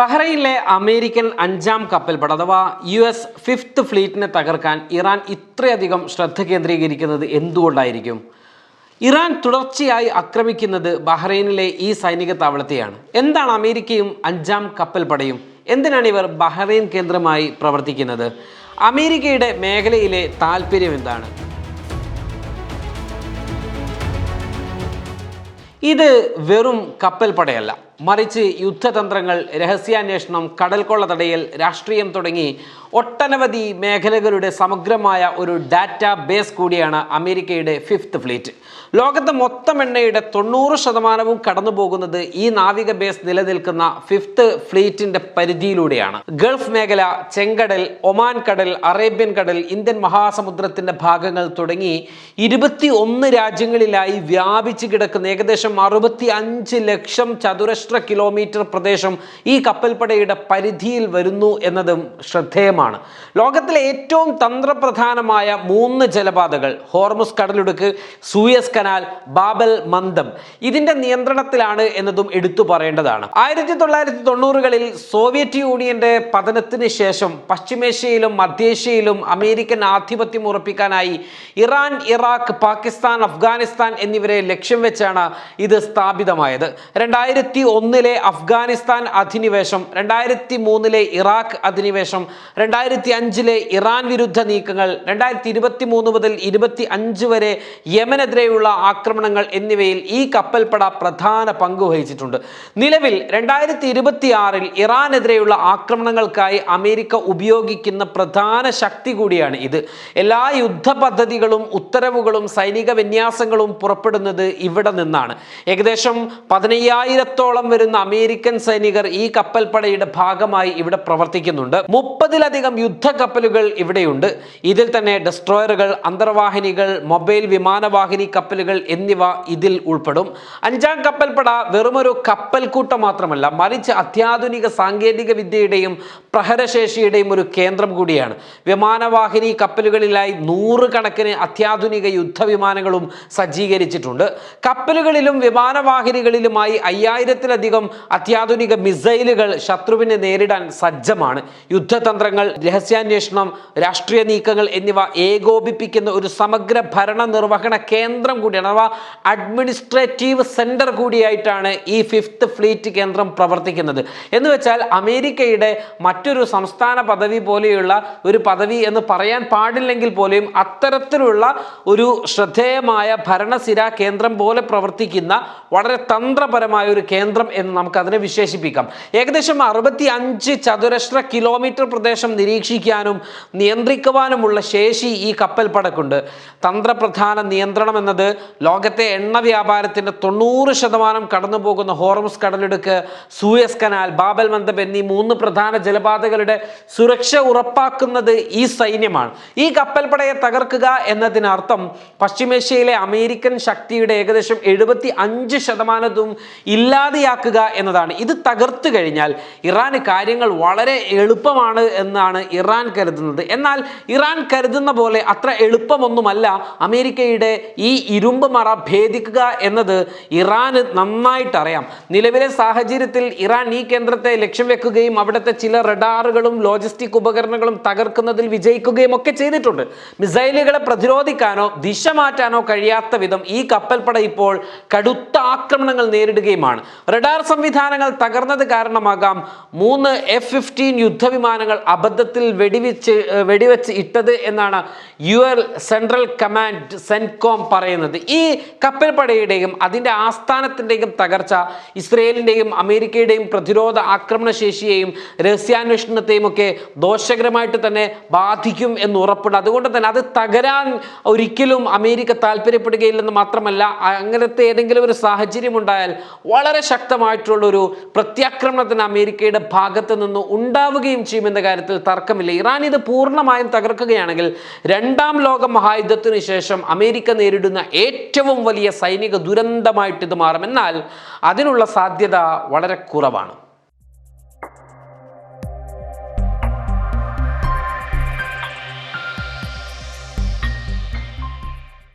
ബഹ്റൈനിലെ American 5ാം കപ്പൽപ്പട അഥവാ US fifth ഫ്ലീറ്റിനെ തകർക്കാൻ Iran ഇത്രയധികം ശ്രദ്ധ കേന്ദ്രീകരിക്കുന്നത് എന്തുകൊണ്ടായിരിക്കും? ഇറാൻ തുടർച്ചയായി ആക്രമിക്കുന്നത് ബഹ്റൈനിലെ ഈ സൈനിക താവളത്തെയാണ്. എന്താണ് അമേരിക്കയും 5ാം കപ്പൽപ്പടയും? എന്തിനാണ് ഇവർ ബഹ്റൈൻ കേന്ദ്രമായി പ്രവർത്തിക്കുന്നത്? അമേരിക്കയുടെ മേഖലയിലെ താല്പര്യം എന്താണ്? ഇത് വെറും കപ്പൽപ്പടയല്ല, മറിച്ച് യുദ്ധതന്ത്രങ്ങൾ, രഹസ്യാന്വേഷണം, കടൽക്കൊള്ള തടയൽ, രാഷ്ട്രീയം തുടങ്ങി ഒട്ടനവധി മേഖലകളുടെ സമഗ്രമായ ഒരു ഡാറ്റാ ബേസ് കൂടിയാണ് അമേരിക്കയുടെ ഫിഫ്ത്ത് ഫ്ലീറ്റ്. ലോകത്തെ മൊത്തം എണ്ണയുടെ 90% കടന്നു പോകുന്നത് ഈ നാവിക ബേസ് നിലനിൽക്കുന്ന ഫിഫ്ത്ത് ഫ്ലീറ്റിന്റെ പരിധിയിലൂടെയാണ്. ഗൾഫ് മേഖല, ചെങ്കടൽ, ഒമാൻ കടൽ, അറേബ്യൻ കടൽ, ഇന്ത്യൻ മഹാസമുദ്രത്തിന്റെ ഭാഗങ്ങൾ തുടങ്ങി 21 രാജ്യങ്ങളിലായി വ്യാപിച്ചു കിടക്കുന്ന ഏകദേശം 65 ലക്ഷം ചതുരശ്ര കിലോമീറ്റർ പ്രദേശം ഈ കപ്പൽപ്പടയുടെ പരിധിയിൽ വരുന്നു എന്നതും ശ്രദ്ധേയമാണ്. ലോകത്തിലെ ഏറ്റവും തന്ത്രപ്രധാനമായ 3 ജലപാതകൾ, ഹോർമുസ് കടലിടുക്ക്, സൂയസ് കനാൽ, ബാബൽ മന്ദം, ഇതിന്റെ നിയന്ത്രണത്തിലാണ് എന്നതും എടുത്തു പറയേണ്ടതാണ്. 1990കളിൽ സോവിയറ്റ് യൂണിയന്റെ പതനത്തിന് ശേഷം പശ്ചിമേഷ്യയിലും മധ്യേഷ്യയിലും അമേരിക്കൻ ആധിപത്യം ഉറപ്പിക്കാനായി ഇറാൻ, ഇറാഖ്, പാകിസ്ഥാൻ, അഫ്ഗാനിസ്ഥാൻ എന്നിവരെ ലക്ഷ്യം വെച്ചാണ് ഇത് സ്ഥാപിതമായത്. 2001 അഫ്ഗാനിസ്ഥാൻ അധിനിവേശം, 2003 ഇറാഖ് അധിനിവേശം, 2005 ഇറാൻ വിരുദ്ധ നീക്കങ്ങൾ, 2023 മുതൽ 2025 വരെ യമനെതിരെയുള്ള ആക്രമണങ്ങൾ എന്നിവയിൽ ഈ കപ്പൽപ്പട പ്രധാന പങ്ക് വഹിച്ചിട്ടുണ്ട്. നിലവിൽ 2026 ഇറാനെതിരെയുള്ള ആക്രമണങ്ങൾക്കായി അമേരിക്ക ഉപയോഗിക്കുന്ന പ്രധാന ശക്തി കൂടിയാണ് ഇത്. എല്ലാ യുദ്ധ പദ്ധതികളും ഉത്തരവുകളും സൈനിക വിന്യാസങ്ങളും പുറപ്പെടുന്നത് ഇവിടെ നിന്നാണ്. ഏകദേശം 15,000-ഓളം വരുന്ന അമേരിക്കൻ സൈനികർ ഈ കപ്പൽപ്പടയുടെ ഭാഗമായി ഇവിടെ പ്രവർത്തിക്കുന്നുണ്ട്. 30-ലധികം യുദ്ധക്കപ്പലുകൾ ഇവിടെയുണ്ട്. ഇതിൽ തന്നെ ഡെസ്ട്രോയറുകൾ, അന്തർവാഹിനികൾ, മൊബൈൽ വിമാനവാഹിനി കപ്പലുകൾ എന്നിവ ഇതിൽ ഉൾപ്പെടും. 5ാം കപ്പൽപ്പട വെറുമൊരു കപ്പൽക്കൂട്ടം മാത്രമല്ല, മറിച്ച് അത്യാധുനിക സാങ്കേതിക വിദ്യയുടെയും പ്രഹരശേഷിയുടെയും ഒരു കേന്ദ്രം കൂടിയാണ്. വിമാനവാഹിനി കപ്പലുകളിലായി 100 കണക്കിന് അത്യാധുനിക യുദ്ധവിമാനങ്ങളും സജ്ജീകരിച്ചിട്ടുണ്ട്. കപ്പലുകളിലും വിമാനവാഹിനികളിലുമായി 5000-ലധികം അത്യാധുനിക മിസൈലുകൾ ശത്രുവിനെ നേരിടാൻ സജ്ജമാണ്. യുദ്ധതന്ത്രങ്ങൾ, രഹസ്യാന്വേഷണം, രാഷ്ട്രീയ നീക്കങ്ങൾ എന്നിവ ഏകോപിപ്പിക്കുന്ന ഒരു സമഗ്ര ഭരണ നിർവഹണ കേന്ദ്രം കൂടിയാണ്, അഥവാ അഡ്മിനിസ്ട്രേറ്റീവ് സെന്റർ കൂടിയായിട്ടാണ് ഈ ഫിഫ്ത്ത് ഫ്ലീറ്റ് കേന്ദ്രം പ്രവർത്തിക്കുന്നത്. എന്ന് വെച്ചാൽ അമേരിക്കയുടെ മറ്റൊരു സംസ്ഥാന പദവി പോലെയുള്ള ഒരു പദവി എന്ന് പറയാൻ പാടില്ലെങ്കിൽ പോലും അത്തരത്തിലുള്ള ഒരു ശ്രദ്ധേയമായ ഭരണസിരാ കേന്ദ്രം പോലെ പ്രവർത്തിക്കുന്ന വളരെ തന്ത്രപരമായ ഒരു കേന്ദ്രം എന്ന് നമുക്ക് അതിനെ വിശേഷിപ്പിക്കാം. ഏകദേശം 65 ചതുരശ്ര കിലോമീറ്റർ പ്രദേശം നിരീക്ഷിക്കാനും നിയന്ത്രിക്കുവാനുമുള്ള ശേഷി ഈ കപ്പൽപ്പടക്കുണ്ട്. തന്ത്രപ്രധാന നിയന്ത്രണം എന്നത് ലോകത്തെ എണ്ണ വ്യാപാരത്തിന്റെ 90% കടന്നു പോകുന്ന ഹോർമുസ് കടലിടുക്ക്, സൂയസ് കനാൽ, ബാബൽ മന്ദബ് എന്നീ 3 പ്രധാന ജലപാതകളുടെ സുരക്ഷ ഉറപ്പാക്കുന്നത് ഈ സൈന്യമാണ്. ഈ കപ്പൽപ്പടയെ തകർക്കുക എന്നതിനർത്ഥം പശ്ചിമേഷ്യയിലെ അമേരിക്കൻ ശക്തിയുടെ ഏകദേശം 75% ഇല്ലാതെയാക്കുക എന്നതാണ്. ഇത് തകർത്തു കഴിഞ്ഞാൽ ഇറാന് കാര്യങ്ങൾ വളരെ എളുപ്പമാണ് എന്നാണ് ഇറാൻ കരുതുന്നത്. എന്നാൽ ഇറാൻ കരുതുന്ന പോലെ അത്ര എളുപ്പമൊന്നുമല്ല അമേരിക്കയുടെ ഈ ഇരുമ്പ് മറ ഭേദിക്കുക എന്നത് ഇറാന് നന്നായിട്ട് അറിയാം. നിലവിലെ സാഹചര്യത്തിൽ ഇറാൻ ഈ കേന്ദ്രത്തെ ലക്ഷ്യം വെക്കുകയും അവിടുത്തെ ചില റഡാറുകളും ലോജിസ്റ്റിക് ഉപകരണങ്ങളും തകർക്കുന്നതിൽ വിജയിക്കുകയും ഒക്കെ ചെയ്തിട്ടുണ്ട്. മിസൈലുകളെ പ്രതിരോധിക്കാനോ ദിശ മാറ്റാനോ കഴിയാത്ത വിധം ഈ കപ്പൽപ്പട ഇപ്പോൾ കടുത്ത ആക്രമണങ്ങൾ നേരിടുകയുമാണ്. റഡാർ സംവിധാനങ്ങൾ തകർന്നത് കാരണമാകാം 3 F-15 യുദ്ധവിമാനങ്ങൾ അബദ്ധത്തിൽ വെടിവെച്ച് ഇട്ടത് എന്നാണ് യുഎൽ സെൻട്രൽ കമാൻഡ് സെൻകോം പറയുന്നത്. ഈ കപ്പൽപ്പടയുടെയും അതിൻ്റെ ആസ്ഥാനത്തിൻ്റെയും തകർച്ച ഇസ്രയേലിൻ്റെയും അമേരിക്കയുടെയും പ്രതിരോധ ആക്രമണശേഷിയെയും രഹസ്യാന്വേഷണത്തെയും ഒക്കെ ദോഷകരമായിട്ട് തന്നെ ബാധിക്കും എന്ന് ഉറപ്പുണ്ട്. അതുകൊണ്ട് തന്നെ അത് തകരാൻ ഒരിക്കലും അമേരിക്ക താല്പര്യപ്പെടുകയില്ലെന്ന് മാത്രമല്ല, അങ്ങനത്തെ ഏതെങ്കിലും ഒരു സാഹചര്യം ഉണ്ടായാൽ വളരെ ശക്തമായിട്ടുള്ളൊരു പ്രത്യാക്രമണത്തിന് അമേരിക്കയുടെ ഭാഗത്ത് നിന്ന് ഉണ്ടാവുകയും ചെയ്യുമെന്ന കാര്യത്തിൽ തർക്കമില്ല. ഇറാൻ ഇത് പൂർണ്ണമായും തകർക്കുകയാണെങ്കിൽ 2ാം ലോക മഹായുദ്ധത്തിന് ശേഷം അമേരിക്ക നേരിടുന്ന ഏറ്റവും വലിയ സൈനിക ദുരന്തമായിട്ട് ഇത് മാറും. എന്നാൽ അതിനുള്ള സാധ്യത വളരെ കുറവാണ്.